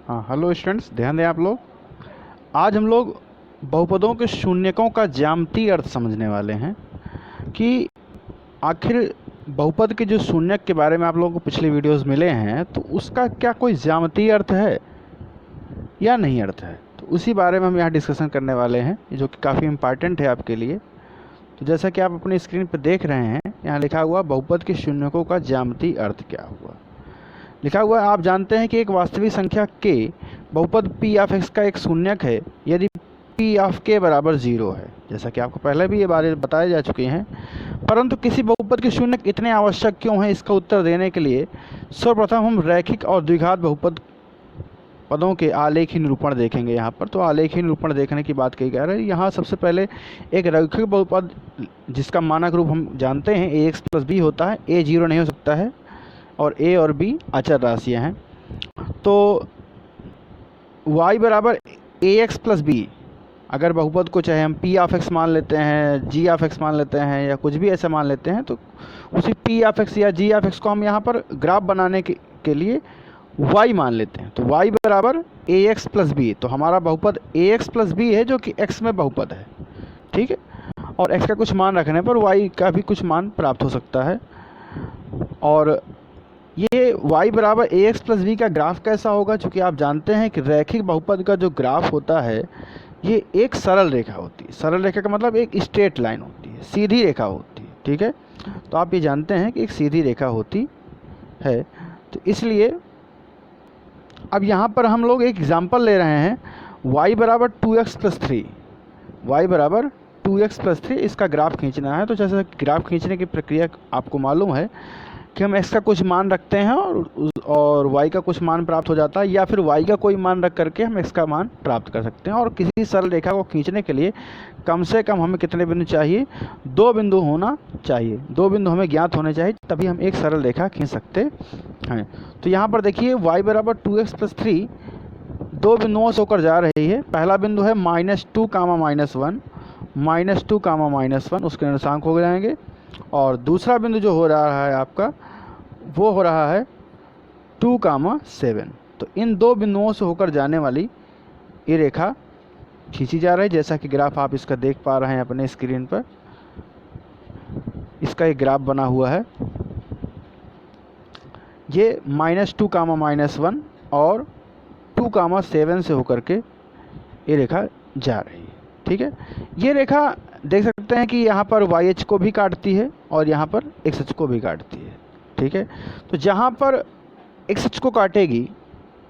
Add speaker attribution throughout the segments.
Speaker 1: हाँ, hello students, ध्यान दें आप लोग। आज हम लोग बहुपदों के शून्यकों का ज्यामितीय अर्थ समझने वाले हैं कि आखिर बहुपद के जो शून्यक के बारे में आप लोगों को पिछले वीडियोस मिले हैं, तो उसका क्या कोई ज्यामितीय अर्थ है या नहीं अर्थ है। तो उसी बारे में हम यहाँ डिस्कशन करने वाले हैं, जो कि काफ़ी इम्पॉर्टेंट है आपके लिए। तो जैसा कि आप अपनी स्क्रीन पर देख रहे हैं, यहाँ लिखा हुआ बहुपद के शून्यकों का ज्यामितीय अर्थ क्या हुआ। लिखा हुआ है, आप जानते हैं कि एक वास्तविक संख्या k बहुपद p ऑफ x का एक शून्यक है यदि p ऑफ k बराबर 0 है। जैसा कि आपको पहले भी ये बातें बताए जा चुकी हैं, परंतु किसी बहुपद के शून्यक इतने आवश्यक क्यों हैं, इसका उत्तर देने के लिए सर्वप्रथम हम रैखिक और द्विघात बहुपद पदों के आलेखी निरूपण देखेंगे। यहाँ पर तो आलेखी निरूपण देखने की बात कही जा रही है। यहाँ सबसे पहले एक रैखिक बहुपद जिसका मानक रूप हम जानते हैं ax प्लस b होता है, a 0 नहीं हो सकता है और a और b अचर राशियाँ हैं। तो y बराबर ax प्लस b, अगर बहुपद को चाहे हम p ऑफ x मान लेते हैं, g ऑफ x मान लेते हैं या कुछ भी ऐसा मान लेते हैं, तो उसी p ऑफ x या g ऑफ x को हम यहाँ पर ग्राफ बनाने के लिए y मान लेते हैं। तो y बराबर ax प्लस b, तो हमारा बहुपद ax प्लस b है जो कि x में बहुपद है, ठीक है। और x का कुछ मान रखने पर y का भी कुछ मान प्राप्त हो सकता है। और ये y बराबर ax प्लस b का ग्राफ कैसा होगा, चूँकि आप जानते हैं कि रैखिक बहुपद का जो ग्राफ होता है ये एक सरल रेखा होती है। सरल रेखा का मतलब एक स्ट्रेट लाइन होती है, सीधी रेखा होती है, ठीक है। तो आप ये जानते हैं कि एक सीधी रेखा होती है। तो इसलिए अब यहाँ पर हम लोग एक एग्जांपल ले रहे हैं, y बराबर 2x प्लस 3, y बराबर 2x प्लस 3, इसका ग्राफ खींचना है। तो जैसे ग्राफ खींचने की प्रक्रिया आपको मालूम है कि हम x का कुछ मान रखते हैं और y का कुछ मान प्राप्त हो जाता है, या फिर y का कोई मान रख करके हम x का मान प्राप्त कर सकते हैं। और किसी सरल रेखा को खींचने के लिए कम से कम हमें कितने बिंदु चाहिए, 2 बिंदु होना चाहिए, 2 बिंदु हमें ज्ञात होने चाहिए, तभी हम एक सरल रेखा खींच सकते हैं। तो यहाँ पर देखिए y बराबर 2x प्लस 3 2 बिंदुओं से होकर जा रही है। पहला बिंदु है -2 कामा -1, -2 कामा -1, उसके निर्देशांक हो जाएंगे। और दूसरा बिंदु जो हो रहा है आपका, वो हो रहा है 2 कामा 7। तो इन 2 बिंदुओं से होकर जाने वाली ये रेखा खींची जा रही है, जैसा कि ग्राफ आप इसका देख पा रहे हैं अपने स्क्रीन पर। इसका एक ग्राफ बना हुआ है, ये -2 कामा -1 और 2 कामा 7 से होकर के ये रेखा जा रही है, ठीक है। ये रेखा देख सकते हैं कि यहाँ पर YH को भी काटती है और यहाँ पर XH को भी काटती है, ठीक है। तो जहाँ पर XH को काटेगी,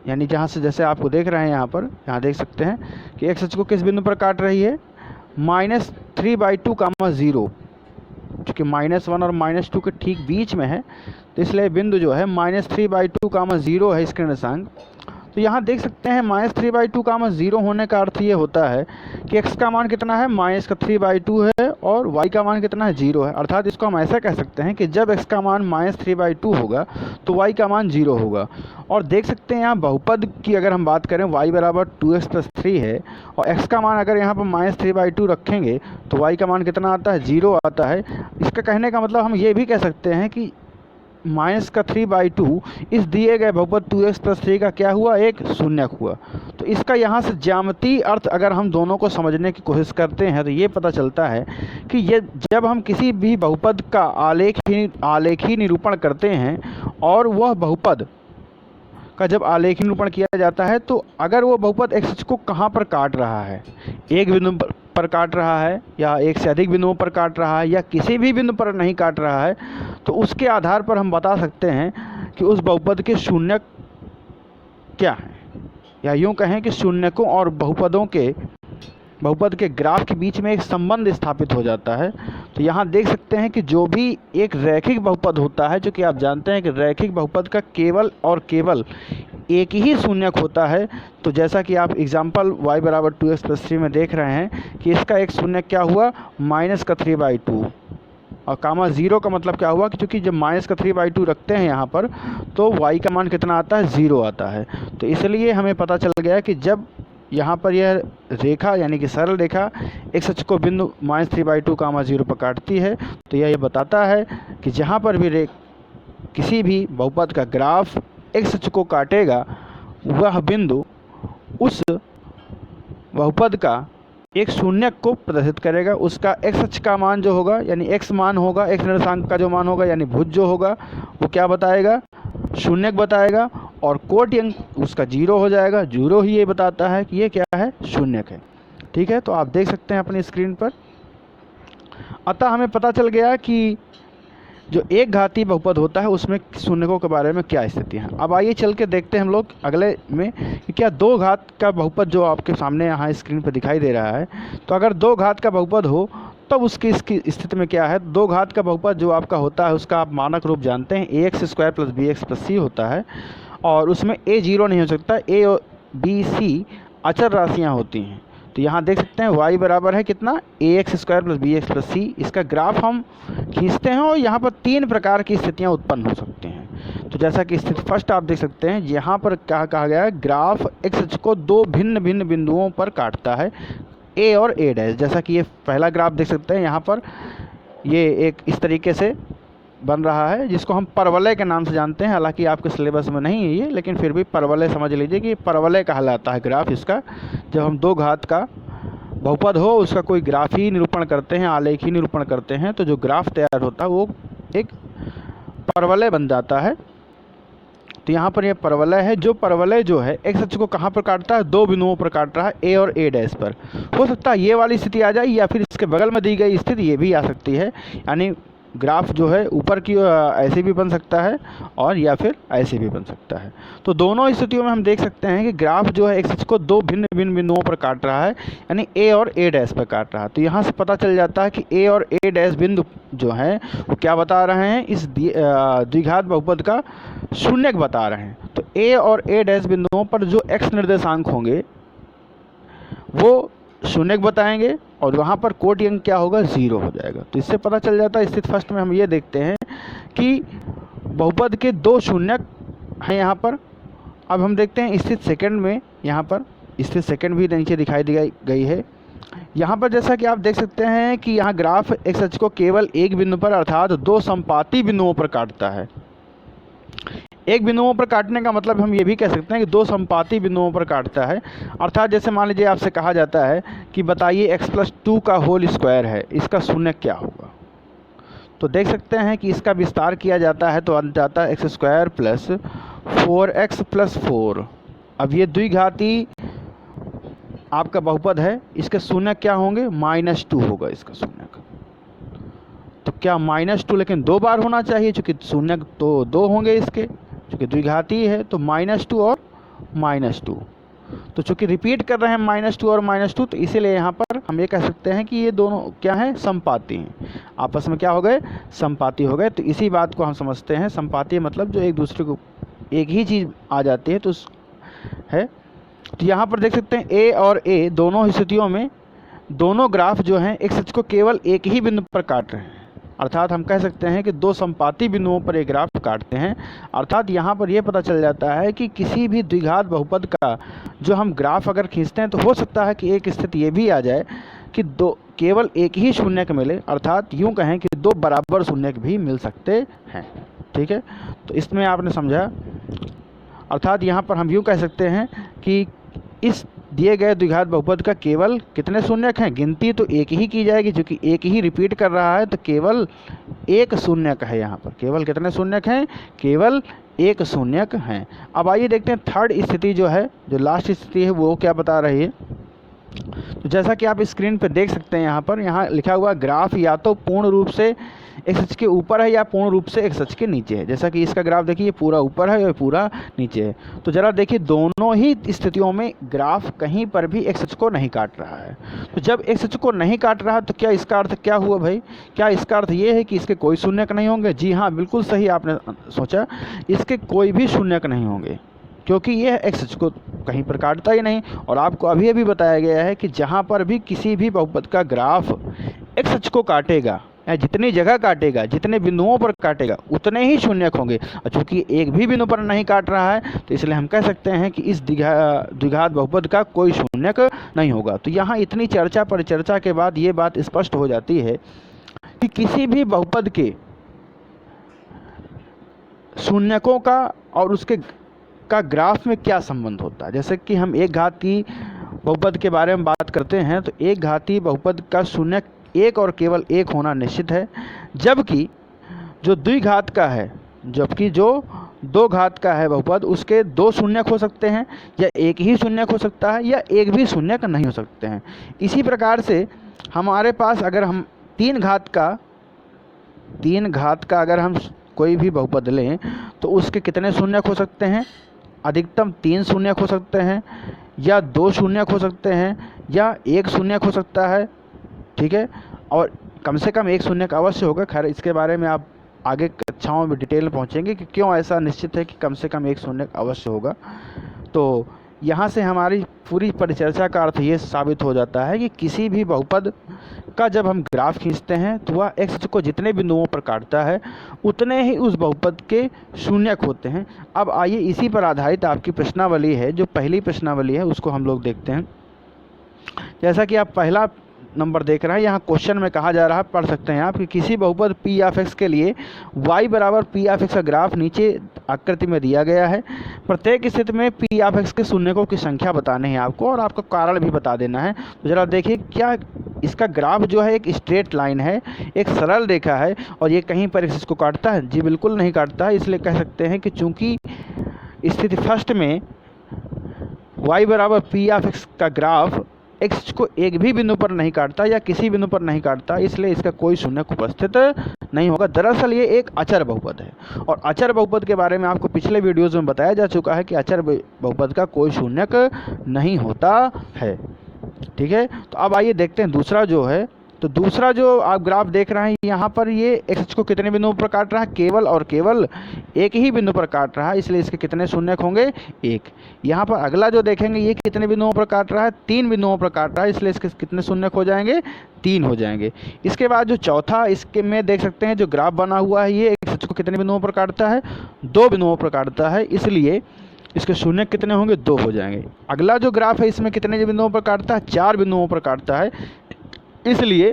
Speaker 1: यानी जहाँ से जैसे आपको देख रहे हैं यहाँ देख सकते हैं कि XH को किस बिंदु पर काट रही है, -3/2 कामा 0, चूँकि -1 और -2 के ठीक बीच में है, तो इसलिए बिंदु जो है -3/2 कामा 0 है इसके निर्देशांक। तो यहाँ देख सकते हैं -3/2 कामा 0 होने का अर्थ ये होता है कि x का मान कितना है, -3/2 है और y का मान कितना है, 0 है। अर्थात इसको हम ऐसा कह सकते हैं कि जब x का मान -3/2 होगा तो y का मान 0 होगा। और देख सकते हैं यहाँ बहुपद की अगर हम बात करें, y बराबर 2x प्लस 3 है और x का मान अगर यहाँ पर -3/2 रखेंगे तो y का मान कितना आता है, 0 आता है। इसका कहने का मतलब हम ये भी कह सकते हैं कि -3/2 इस दिए गए बहुपद 2x प्लस 3 का क्या हुआ, एक शून्यक हुआ। तो इसका यहाँ से ज्यामितीय अर्थ अगर हम दोनों को समझने की कोशिश करते हैं तो ये पता चलता है कि ये जब हम किसी भी बहुपद का आलेखी निरूपण करते हैं और वह बहुपद का जब आलेखी निरूपण किया जाता है, तो अगर वो बहुपद x को कहाँ पर काट रहा है, एक बिंदु पर काट रहा है या एक से अधिक बिंदुओं पर काट रहा है या किसी भी बिंदु पर नहीं काट रहा है, तो उसके आधार पर हम बता सकते हैं कि उस बहुपद के शून्यक क्या हैं। या यूँ कहें कि शून्यकों और बहुपद के ग्राफ के बीच में एक संबंध स्थापित हो जाता है। तो यहाँ देख सकते हैं कि जो भी एक रैखिक बहुपद होता है, जो कि आप जानते हैं कि रैखिक बहुपद का केवल और केवल एक ही शून्यक होता है। तो जैसा कि आप एग्जाम्पल y बराबर 2x प्लस 3 में देख रहे हैं कि इसका एक शून्यक क्या हुआ, -3/2 और कामा 0 का मतलब क्या हुआ कि चूँकि जब -3/2 रखते हैं यहाँ पर तो y का मान कितना आता है, 0 आता है। तो इसलिए हमें पता चल गया कि जब यहाँ पर यह रेखा यानी कि सरल रेखा x को बिंदु -3/2 कामा 0 पर काटती है, तो यह बताता है कि जहाँ पर भी किसी भी बहुपद का ग्राफ x को काटेगा वह बिंदु उस बहुपद का एक शून्यक को प्रदर्शित करेगा। उसका एक्स अक्ष का मान जो होगा यानी एक्स मान होगा, एक्स निर्देशांक का जो मान होगा यानी भुज जो होगा वो क्या बताएगा, शून्यक बताएगा। और कोटि अंक उसका 0 हो जाएगा। 0 ही ये बताता है कि ये क्या है, शून्यक है। ठीक है, तो आप देख सकते हैं अपनी स्क्रीन पर। अतः हमें पता चल गया कि जो एक घातीय बहुपद होता है उसमें शून्यकों के बारे में क्या स्थिति है। अब आइए चल के देखते हैं हम लोग अगले में कि क्या दो घात का बहुपद जो आपके सामने यहाँ स्क्रीन पर दिखाई दे रहा है, तो अगर दो घात का बहुपद हो तब उसकी इसकी स्थिति में क्या है। दो घात का बहुपद जो आपका होता है उसका आप मानक रूप जानते हैं, ax² + bx + c होता है। और उसमें a 0 नहीं हो सकता, a और b c अचर राशियाँ होती हैं। तो यहाँ देख सकते हैं y बराबर है कितना, ax² + bx + c। इसका ग्राफ हम खींचते हैं और यहाँ पर 3 प्रकार की स्थितियाँ उत्पन्न हो सकती हैं। तो जैसा कि स्थिति फर्स्ट आप देख सकते हैं, यहाँ पर क्या कहा गया है, ग्राफ एक्स अक्ष को दो भिन्न भिन्न बिंदुओं पर काटता है, a और a'। जैसा कि ये पहला ग्राफ देख सकते हैं, यहाँ पर ये एक इस तरीके से बन रहा है जिसको हम परवलय के नाम से जानते हैं। हालांकि आपके सिलेबस में नहीं है ये, लेकिन फिर भी परवलय समझ लीजिए कि परवलय कहलाता है ग्राफ इसका। जब हम दो घात का बहुपद हो उसका कोई ग्राफ ही निरूपण करते हैं, आलेख ही निरूपण करते हैं, तो जो ग्राफ तैयार होता है वो एक परवलय बन जाता है। तो यहाँ पर यह परवलय है। जो परवलय जो है एक्स अक्ष को कहाँ पर काटता है, दो बिंदुओं पर काट रहा है, a और a' पर। हो सकता है ये वाली स्थिति आ जाए या फिर इसके बगल में दी गई स्थिति ये भी आ सकती है। यानी ग्राफ जो है ऊपर की ऐसे भी बन सकता है और या फिर ऐसे भी बन सकता है। तो दोनों स्थितियों में हम देख सकते हैं कि ग्राफ जो है एक्स अक्ष को दो भिन्न भिन्न बिंदुओं पर काट रहा है, यानी a और a' पर काट रहा है। तो यहाँ से पता चल जाता है कि a और a' बिंदु जो हैं वो क्या बता रहे हैं, इस द्विघात बहुपद का शून्यक बता रहे हैं। तो a और a' बिंदुओं पर जो x निर्देशांक होंगे वो शून्यक बताएंगे और वहाँ पर कोटि अंक क्या होगा, 0 हो जाएगा। तो इससे पता चल जाता है। स्थिति फर्स्ट में हम ये देखते हैं कि बहुपद के दो शून्यक हैं यहाँ पर। अब हम देखते हैं स्थिति सेकंड में, यहाँ पर स्थिति सेकंड भी नीचे दिखाई दी गई है। यहाँ पर जैसा कि आप देख सकते हैं कि यहाँ ग्राफ एक्स अक्ष को केवल एक बिंदु पर अर्थात दो संपाती बिंदुओं पर काटता है। एक बिंदुओं पर काटने का मतलब हम ये भी कह सकते हैं कि दो संपाती बिंदुओं पर काटता है। अर्थात जैसे मान लीजिए आपसे कहा जाता है कि बताइए x+2 का होल स्क्वायर है, इसका शून्यक क्या होगा। तो देख सकते हैं कि इसका विस्तार किया जाता है तो अंत जाता है x² + 4x + 4। अब ये द्विघाती आपका बहुपद है, इसके शून्यक क्या होंगे, -2 होगा इसका शून्यक। तो क्या -2 लेकिन दो बार होना चाहिए, चूँकि शून्यक तो दो होंगे इसके, चूँकि द्विघाती है तो -2 और -2। तो चूँकि रिपीट कर रहे हैं -2 और -2, तो इसीलिए यहाँ पर हम ये कह सकते हैं कि ये दोनों क्या हैं, समपाती हैं। आपस में क्या हो गए, समपाती हो गए। तो इसी बात को हम समझते हैं समपाती मतलब जो एक दूसरे को एक ही चीज़ आ जाती है तो है। तो यहाँ पर देख सकते हैं a और a दोनों स्थितियों में दोनों ग्राफ जो हैं एक्स अक्ष को केवल एक ही बिंदु पर काट रहे हैं। अर्थात हम कह सकते हैं कि दो संपाती बिंदुओं पर एक ग्राफ काटते हैं। अर्थात यहाँ पर यह पता चल जाता है कि किसी भी द्विघात बहुपद का जो हम ग्राफ अगर खींचते हैं तो हो सकता है कि एक स्थिति ये भी आ जाए कि दो केवल एक ही शून्यक मिले, अर्थात यूँ कहें कि दो बराबर शून्यक भी मिल सकते हैं। ठीक है, तो इसमें आपने समझा। अर्थात यहाँ पर हम यूँ कह सकते हैं कि इस दिए गए द्विघात बहुपद का केवल कितने शून्यक हैं, गिनती तो एक ही की जाएगी, जो कि एक ही रिपीट कर रहा है, तो केवल एक शून्यक है। यहाँ पर केवल कितने शून्यक हैं, केवल एक शून्यक हैं। अब आइए देखते हैं थर्ड स्थिति जो है, जो लास्ट स्थिति है वो क्या बता रही है। तो जैसा कि आप स्क्रीन पर देख सकते हैं, यहाँ लिखा हुआ ग्राफ या तो पूर्ण रूप से एक्स अक्ष के ऊपर है या पूर्ण रूप से एक्स अक्ष के नीचे है। जैसा कि इसका ग्राफ देखिए, ये पूरा ऊपर है और पूरा नीचे है। तो ज़रा देखिए दोनों ही स्थितियों में ग्राफ कहीं पर भी एक्स अक्ष को नहीं काट रहा है। तो जब एक्स अक्ष को नहीं काट रहा तो क्या इसका अर्थ क्या हुआ भाई, क्या इसका अर्थ ये है कि इसके कोई शून्यक नहीं होंगे। जी हाँ, बिल्कुल सही आपने सोचा, इसके कोई भी शून्यक नहीं होंगे क्योंकि यह एक्स अक्ष को कहीं पर काटता ही नहीं। और आपको अभी अभी बताया गया है कि जहाँ पर भी किसी भी बहुपद का ग्राफ एक्स अक्ष को काटेगा या जितनी जगह काटेगा, जितने बिंदुओं पर काटेगा, उतने ही शून्यक होंगे। और चूँकि एक भी बिंदु पर नहीं काट रहा है तो इसलिए हम कह सकते हैं कि इस द्विघात बहुपद का कोई शून्यक नहीं होगा। तो यहाँ इतनी चर्चा परिचर्चा के बाद ये बात स्पष्ट हो जाती है कि किसी भी बहुपद के शून्यकों का और उसके का ग्राफ में क्या संबंध होता है। जैसे कि हम एक घाती बहुपद के बारे में बात करते हैं तो एक घाती बहुपद का शून्यक एक और केवल एक होना निश्चित है, जबकि जो द्विघात का है, जबकि जो दो घात का है बहुपद उसके दो शून्यक हो सकते हैं, या एक ही शून्यक हो सकता है, या एक भी शून्यक नहीं हो सकते हैं। इसी प्रकार से हमारे पास अगर हम तीन घात का अगर हम कोई भी बहुपद लें तो उसके कितने शून्यक हो सकते हैं, अधिकतम तीन शून्यक हो सकते हैं, या दो शून्यक हो सकते हैं, या एक शून्यक हो सकता है। ठीक है, और कम से कम एक शून्यक अवश्य होगा। खैर इसके बारे में आप आगे कक्षाओं में डिटेल में पहुँचेंगे कि क्यों ऐसा निश्चित है कि कम से कम एक शून्यक अवश्य होगा। तो यहाँ से हमारी पूरी परिचर्चा का अर्थ ये साबित हो जाता है कि किसी भी बहुपद का जब हम ग्राफ खींचते हैं तो वह x को जितने बिंदुओं पर काटता है उतने ही उस बहुपद के शून्यक होते हैं। अब आइए इसी पर आधारित आपकी प्रश्नावली है, जो पहली प्रश्नावली है उसको हम लोग देखते हैं। जैसा कि आप पहला नंबर देख रहे हैं, यहाँ क्वेश्चन में कहा जा रहा है, पढ़ सकते हैं आप, कि किसी बहुपद p ऑफ x के लिए y बराबर p ऑफ x का ग्राफ नीचे आकृति में दिया गया है। प्रत्येक स्थिति में p ऑफ x के शून्यकों की संख्या बतानी है आपको, और आपका कारण भी बता देना है। तो जरा देखिए, क्या इसका ग्राफ जो है एक स्ट्रेट लाइन है, एक सरल रेखा है, और ये कहीं पर इसको काटता है? जी बिल्कुल नहीं काटता है। इसलिए कह सकते हैं कि चूंकि स्थिति फर्स्ट में y बराबर p ऑफ x का ग्राफ x को एक भी बिंदु पर नहीं काटता या किसी बिंदु पर नहीं काटता, इसलिए इसका कोई शून्यक उपस्थित नहीं होगा। दरअसल ये एक अचर बहुपद है, और अचर बहुपद के बारे में आपको पिछले वीडियोज़ में बताया जा चुका है कि अचर बहुपद का कोई शून्यक नहीं होता है। ठीक है, तो अब आइए देखते हैं दूसरा जो है। तो दूसरा जो आप ग्राफ देख रहे हैं यहाँ पर, ये x को कितने बिंदुओं पर काट रहा है? केवल और केवल एक ही बिंदु पर काट रहा है, इसलिए इसके कितने शून्यक होंगे? एक। यहाँ पर अगला जो देखेंगे ये कितने बिंदुओं पर काट रहा है? तीन बिंदुओं पर काट रहा है, इसलिए इसके कितने शून्यक हो जाएंगे? तीन हो जाएंगे। इसके बाद जो चौथा, इसके में देख सकते हैं जो ग्राफ बना हुआ है, ये x को कितने बिंदुओं पर काटता है? दो बिंदुओं पर काटता है, इसलिए इसके शून्यक कितने होंगे? दो हो जाएंगे। अगला जो ग्राफ है इसमें कितने बिंदुओं पर काटता है? चार बिंदुओं पर काटता है, इसलिए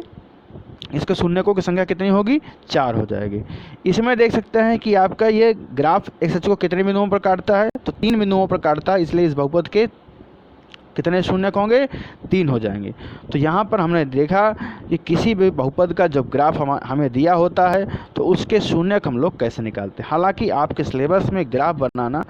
Speaker 1: इसके शून्यकों की संख्या कितनी होगी? चार हो जाएगी। इसमें देख सकते हैं कि आपका ये ग्राफ x को कितने बिंदुओं पर काटता है? तो तीन बिंदुओं पर काटता है, इसलिए इस बहुपद के कितने शून्यक होंगे? तीन हो जाएंगे। तो यहाँ पर हमने देखा कि किसी भी बहुपद का जब ग्राफ हमें दिया होता है तो उसके शून्यक हम लोग कैसे निकालते हैं। हालांकि आपके सिलेबस में ग्राफ बनाना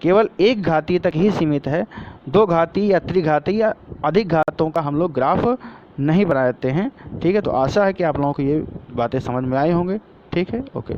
Speaker 1: केवल एक घाती तक ही सीमित है, दो घाती या त्रिघाती या अधिक घातों का हम लोग ग्राफ नहीं बनाते हैं। ठीक है, तो आशा है कि आप लोगों को ये बातें समझ में आई होंगे। ठीक है, ओके।